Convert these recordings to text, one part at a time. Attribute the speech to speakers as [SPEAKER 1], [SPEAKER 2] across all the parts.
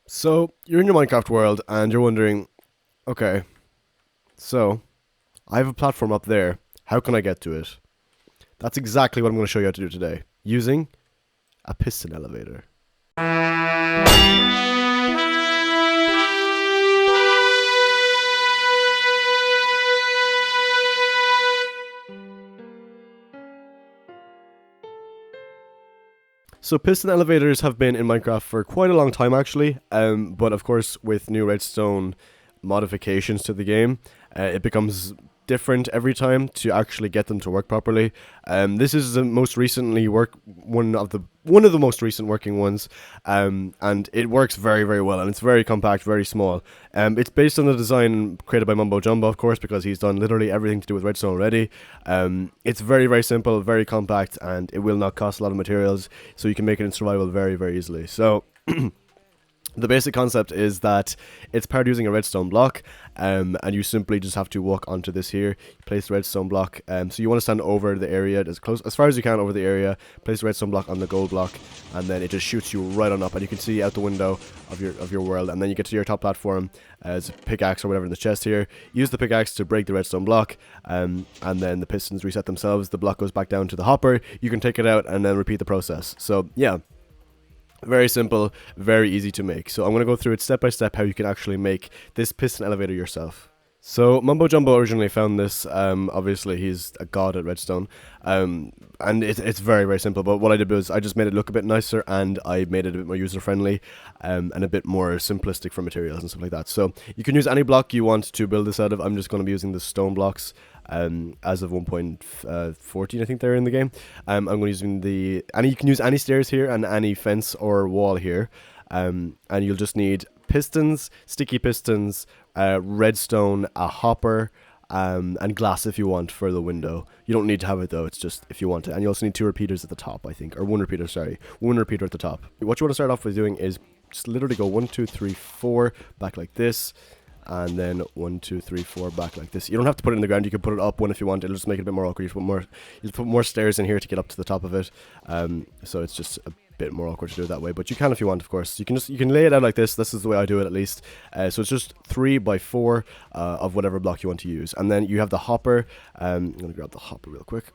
[SPEAKER 1] So, you're in your Minecraft world and you're wondering, okay, so I have a platform up there. How can I get to it? That's exactly what I'm going to show you how to do today, using a piston elevator. So piston elevators have been in Minecraft for quite a long time actually, but of course with new redstone modifications to the game, it becomes different every time to actually get them to work properly. This is the most recently one of the most recent working ones, and it works very well, and it's very compact, very small. It's based on the design created by Mumbo Jumbo, of course, because he's done literally everything to do with redstone already. It's very simple, very compact, and it will not cost a lot of materials, so you can make it in survival very easily. So. The basic concept is that it's powered using a redstone block, and you simply just have to walk onto this here, place the redstone block, so you want to stand over the area as far as you can over the area, place the redstone block on the gold block, and then it just shoots you right on up, and you can see out the window of your world, and then you get to your top platform as a pickaxe or whatever in the chest here. Use the pickaxe to break the redstone block, and then the pistons reset themselves, the block goes back down to the hopper, you can take it out, and then repeat the process. So yeah. Very simple, very easy to make. So I'm going to go through it step by step how you can actually make this piston elevator yourself. So Mumbo Jumbo originally found this, obviously he's a god at redstone, and it's very simple, but what I did was I just made it look a bit nicer, and I made it a bit more user friendly, and a bit more simplistic for materials and stuff like that. So you can use any block you want to build this out of. I'm just going to be using the stone blocks, as of 1.14 I think they're in the game. I'm going to be using you can use any stairs here and any fence or wall here, and you'll just need pistons, sticky pistons, redstone, a hopper, and glass if you want for the window. You don't need to have it though, it's just if you want it. And you also need 2 repeaters at the top, I think, or one repeater at the top. What you want to start off with doing is just literally go 1, 2, 3, 4 back like this, and then 1, 2, 3, 4 back like this. You don't have to put it in the ground, you can put it up one if you want. It'll just make it a bit more awkward. You put more stairs in here to get up to the top of it, so it's just a bit more awkward to do it that way, but you can if you want, of course. You can lay it out like this. This is the way I do it, at least. So it's just 3 by 4 of whatever block you want to use, and then you have the hopper. I'm gonna grab the hopper real quick.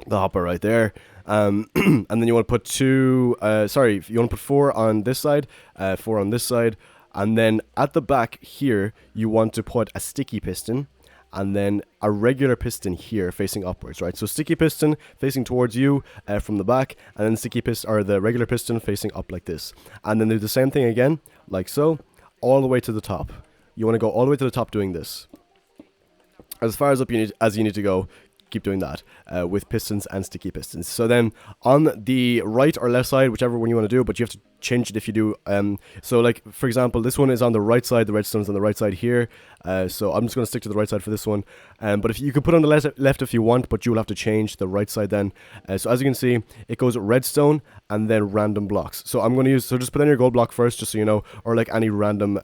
[SPEAKER 1] The hopper right there, and then you want to put you want to put 4 on this side, 4 on this side, and then at the back here you want to put a sticky piston, and then a regular piston here facing upwards, right? So sticky piston facing towards you from the back, and then the regular piston facing up like this, and then do the same thing again, like so, all the way to the top. You want to go all the way to the top doing this. As far as up as you need to go. Keep doing that with pistons and sticky pistons. So then on the right or left side, whichever one you want to do, but you have to change it if you do. So like, for example, this one is on the right side, the redstone's on the right side here, so I'm just going to stick to the right side for this one, but if you can put on the left if you want, but you will have to change the right side then. So as you can see, it goes redstone and then random blocks. So I'm going to so just put in your gold block first, just so you know, or like any random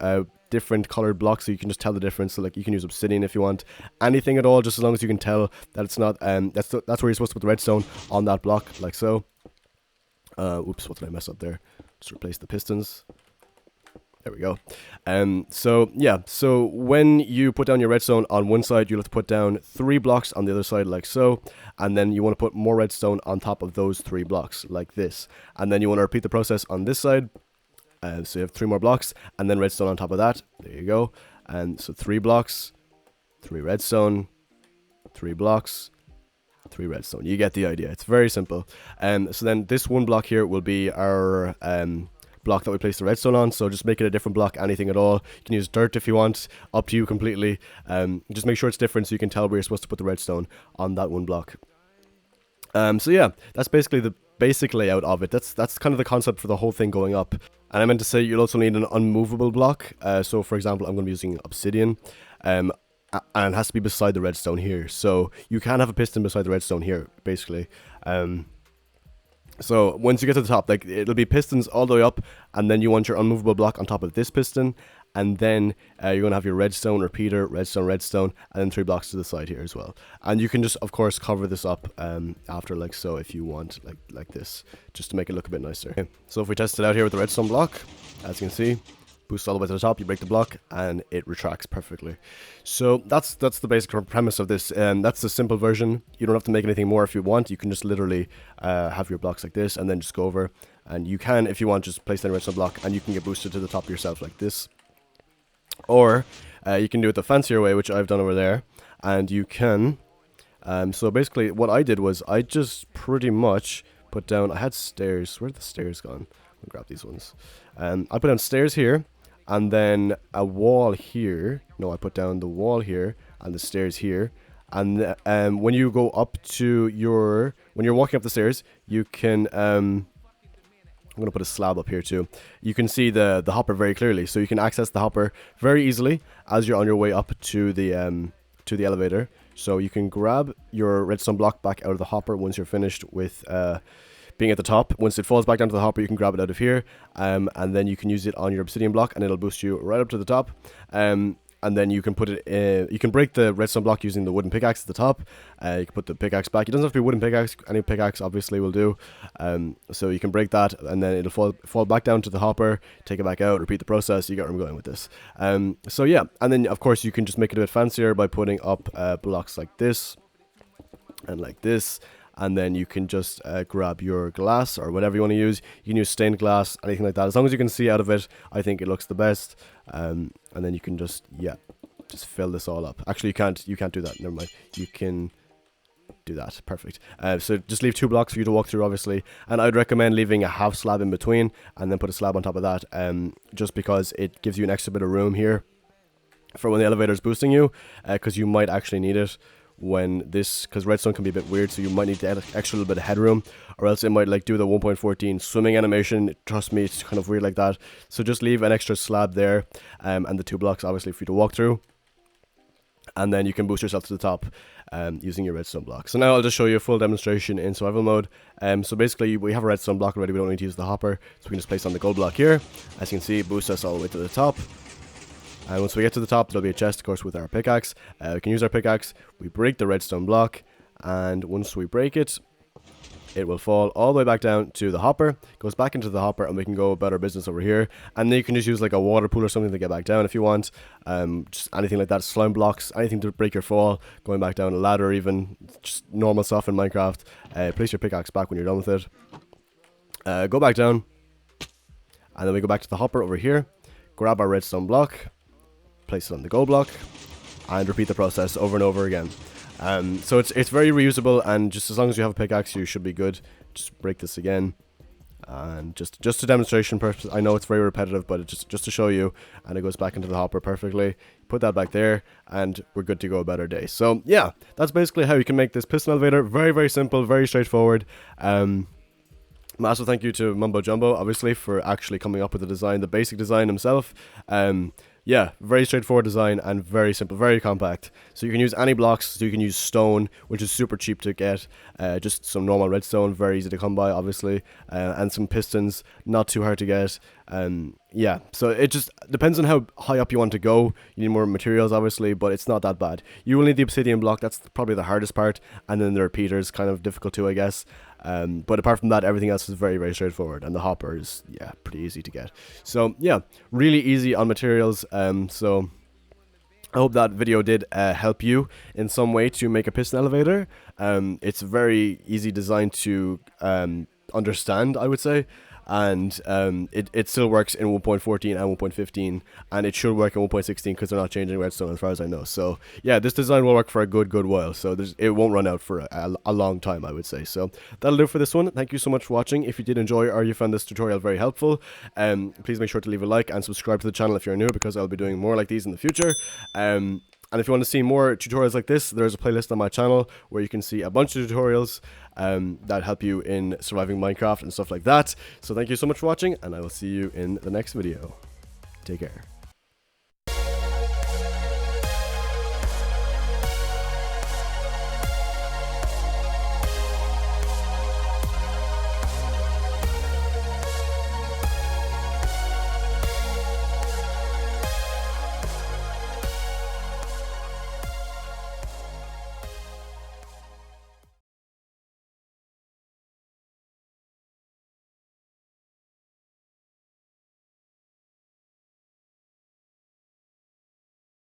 [SPEAKER 1] different colored blocks, so you can just tell the difference. So like, you can use obsidian if you want, anything at all, just as long as you can tell that it's not that's where you're supposed to put the redstone, on that block, like so. Oops, what did I mess up there? Just replace the pistons. There we go. So yeah, so when you put down your redstone on one side, you'll have to put down 3 blocks on the other side, like so, and then you want to put more redstone on top of those 3 blocks, like this, and then you want to repeat the process on this side. So you have 3 more blocks, and then redstone on top of that. There you go. And so 3 blocks, 3 redstone, 3 blocks, 3 redstone. You get the idea. It's very simple. So then this one block here will be our block that we place the redstone on. So just make it a different block, anything at all. You can use dirt if you want, up to you completely. Just make sure it's different so you can tell where you're supposed to put the redstone on that one block. So yeah, that's basically the basic layout of it. That's kind of the concept for the whole thing going up. And I meant to say you'll also need an unmovable block. So for example, I'm going to be using obsidian, and it has to be beside the redstone here. So you can have a piston beside the redstone here, basically. So once you get to the top, like it'll be pistons all the way up, and then you want your unmovable block on top of this piston, and then you're gonna have your redstone repeater, redstone, redstone, and then 3 blocks to the side here as well. And you can just, of course, cover this up after, like so, if you want, like this, just to make it look a bit nicer. Okay. So if we test it out here with the redstone block, as you can see, boost all the way to the top, you break the block, and it retracts perfectly. So that's the basic premise of this. That's the simple version. You don't have to make anything more if you want. You can just literally have your blocks like this, and then just go over. And you can, if you want, just place that redstone block, and you can get boosted to the top yourself like this. Or you can do it the fancier way, which I've done over there. And you can... so basically, what I did was I just pretty much put down... I had stairs. Where are the stairs gone? I'll grab these ones. I put down stairs here. And then a wall here. No, I put down the wall here and the stairs here. And when you go up to your... When you're walking up the stairs, you can... I'm going to put a slab up here too. You can see the hopper very clearly. So you can access the hopper very easily as you're on your way up to the elevator. So you can grab your redstone block back out of the hopper once you're finished with... being at the top. Once it falls back down to the hopper, you can grab it out of here, and then you can use it on your obsidian block, and it'll boost you right up to the top. And then you can put it you can break the redstone block using the wooden pickaxe at the top. You can put the pickaxe back. It doesn't have to be wooden pickaxe. Any pickaxe obviously will do. So you can break that, and then it'll fall back down to the hopper, take it back out, repeat the process. You get where I'm going with this. So yeah, and then of course you can just make it a bit fancier by putting up blocks like this and like this. And then you can just grab your glass or whatever you want to use. You can use stained glass, anything like that. As long as you can see out of it, I think it looks the best. And then you can just fill this all up. Actually, you can't do that. Never mind. You can do that. Perfect. So just leave 2 blocks for you to walk through, obviously. And I'd recommend leaving a half slab in between and then put a slab on top of that. Just because it gives you an extra bit of room here for when the elevator is boosting you, because you might actually need it. Because redstone can be a bit weird, so you might need to add an extra little bit of headroom, or else it might like do the 1.14 swimming animation. Trust me, it's kind of weird like that. So just leave an extra slab there, and the 2 blocks obviously for you to walk through, and then you can boost yourself to the top using your redstone block. So now I'll just show you a full demonstration in survival mode. So basically we have a redstone block already, we don't need to use the hopper, so we can just place on the gold block here. As you can see, boost us all the way to the top. And once we get to the top, there'll be a chest, of course, with our pickaxe. We can use our pickaxe. We break the redstone block, and once we break it, it will fall all the way back down to the hopper, goes back into the hopper, and we can go about our business over here. And then you can just use like a water pool or something to get back down if you want. Just anything like that, slime blocks, anything to break your fall, going back down a ladder even, just normal stuff in Minecraft. Place your pickaxe back when you're done with it. Go back down, and then we go back to the hopper over here, grab our redstone block, place it on the gold block, and repeat the process over and over again. So it's very reusable, and just as long as you have a pickaxe, you should be good. Just break this again, and just a demonstration purpose. I know it's very repetitive, but it's just to show you, and it goes back into the hopper perfectly. Put that back there, and we're good to go about our day. So yeah, that's basically how you can make this piston elevator. Very, very simple, very straightforward. Massive thank you to Mumbo Jumbo, obviously, for actually coming up with the design, the basic design himself. Yeah, very straightforward design and very simple, very compact. So you can use any blocks, so you can use stone, which is super cheap to get, just some normal redstone, very easy to come by, obviously, and some pistons, not too hard to get. Yeah, so it just depends on how high up you want to go. You need more materials, obviously, but it's not that bad. You will need the obsidian block, that's probably the hardest part, and then the repeaters, kind of difficult too, I guess. But apart from that, everything else is very, very straightforward, and the hopper is, yeah, pretty easy to get. So yeah, really easy on materials. So I hope that video did help you in some way to make a piston elevator. It's a very easy design to understand, I would say. And it still works in 1.14 and 1.15, and it should work in 1.16 because they're not changing redstone as far as I know. So yeah, this design will work for a good while, so it won't run out for a long time, I would say. So that'll do it for this one. Thank you so much for watching. If you did enjoy or you found this tutorial very helpful, please make sure to leave a like and subscribe to the channel if you're new, because I'll be doing more like these in the future. And if you want to see more tutorials like this, there's a playlist on my channel where you can see a bunch of tutorials that help you in surviving Minecraft and stuff like that. So thank you so much for watching, and I will see you in the next video. Take care.